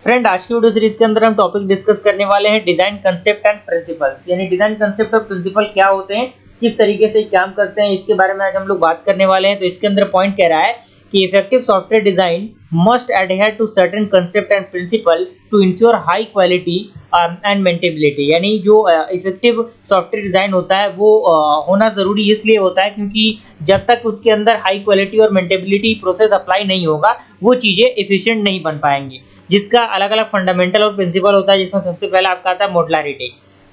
Friend, आज की video series के अंदर हम टॉपिक डिस्कस करने वाले हैं डिजाइन कंसेप्ट एंड प्रिंसिपल्स, यानी डिजाइन कंसेप्ट और प्रिंसिपल क्या होते हैं, किस तरीके से काम करते हैं, इसके बारे में आज हम लोग बात करने वाले हैं। तो इसके अंदर पॉइंट कह रहा है कि effective software design must adhere to certain concept and principle to ensure high quality and maintainability. यानी जो इफेक्टिव सॉफ्टवेयर डिजाइन होता है वो होना जरूरी इसलिए होता है क्योंकि जब तक उसके अंदर हाई क्वालिटी और मेंटेबिलिटी प्रोसेस अप्लाई नहीं होगा वो चीजें एफिशिएंट नहीं बन पाएंगी, जिसका अलग अलग फंडामेंटल और प्रिंसिपल होता है। जिसमें सबसे पहला आपका आता है मॉडुलैरिटी,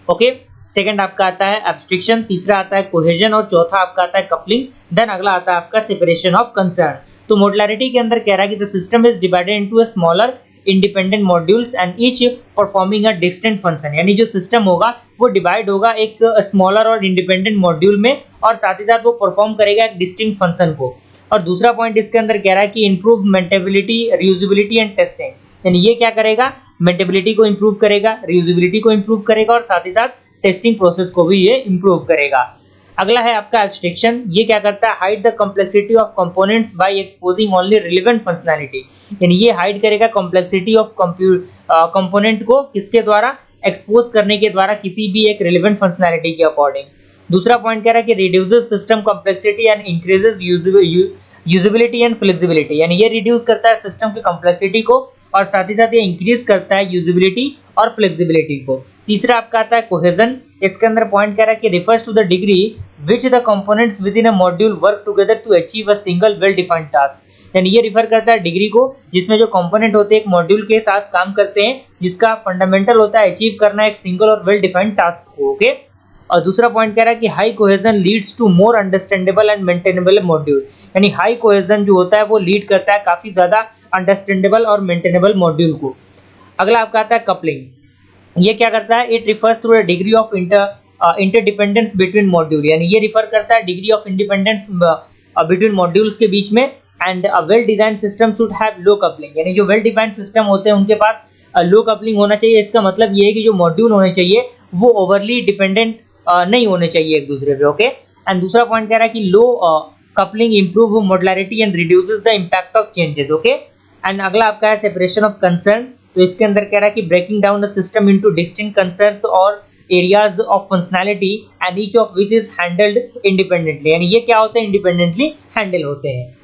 ओके, सेकंड आपका आता है एब्स्ट्रैक्शन, तीसरा आता है कोहेजन और चौथा आपका आता है कपलिंग, देन अगला आता है आपका सेपरेशन ऑफ कंसर्न। तो मॉडुलैरिटी के अंदर कह रहा है कि the system is divided into a smaller independent modules and each performing a distinct function. यानी जो सिस्टम होगा वो डिवाइड होगा एक स्मॉलर और इंडिपेंडेंट मॉड्यूल में और साथ ही साथ वो परफॉर्म करेगा एक डिस्टिंक्ट फंक्शन को। और दूसरा पॉइंट इसके अंदर कह रहा है कि improve maintainability, reusability and testing. यानी ये क्या करेगा, मेंटेबिलिटी को इंप्रूव करेगा, रीयूजेबिलिटी को इंप्रूव करेगा और साथ ही साथ टेस्टिंग प्रोसेस को भी ये इंप्रूव करेगा। अगला है आपका एब्स्ट्रैक्शन। ये क्या करता है, hide the complexity of components by exposing only relevant functionality. यानी ये हाइड करेगा कॉम्प्लेक्सिटी ऑफ कंपोनेंट को किसके द्वारा, एक्सपोज करने के द्वारा किसी भी एक रिलेवेंट फंक्शनैलिटी के अकॉर्डिंग। दूसरा पॉइंट कह रहा है कि reduces system complexity and increases usability and flexibility. यानी ये रिड्यूस करता है सिस्टम की कॉम्प्लेक्सिटी को और साथ ही साथ ये इंक्रीज करता है यूजेबिलिटी और फ्लेक्सिबिलिटी को। तीसरा आपका आता है कोहेजन। इसके अंदर पॉइंट कह रहा है कि refers to the degree which the components within a module work together to achieve a single well defined task. यानी ये रिफर करता है डिग्री को जिसमें जो कंपोनेंट होते हैं एक मॉड्यूल के साथ काम करते हैं, जिसका फंडामेंटल होता है अचीव करना एक सिंगल और वेल डिफाइंड टास्क को, ओके। और दूसरा पॉइंट कह रहा है कि high cohesion leads to more understandable and maintainable module. यानी हाई कोहेजन जो होता है वो लीड करता है काफी ज्यादा अंडरस्टैंडेबल और मेंटेनेबल मॉड्यूल को। अगला आपका आता है कपलिंग। ये क्या करता है, it refers to the degree of interdependence between module. यानी ये रिफर करता है degree of independence between modules के बीच में। And a well design system should have low coupling. यानी जो वेल डिफाइंड सिस्टम होते हैं उनके पास लो कपलिंग होना चाहिए। इसका मतलब ये है कि जो मॉड्यूल होने चाहिए वो ओवरली डिपेंडेंट नहीं होने चाहिए एक दूसरे पे, ओके। एंड दूसरा पॉइंट कह रहा है कि low coupling improve modularity and reduces the impact of changes, okay. And अगला आपका है सेपरेशन ऑफ कंसर्न। तो इसके अंदर कह रहा है कि breaking down the system into distinct concerns और areas of functionality and each of which is handled independently. यानी ये क्या होते हैं, इंडिपेंडेंटली हैंडल होते हैं।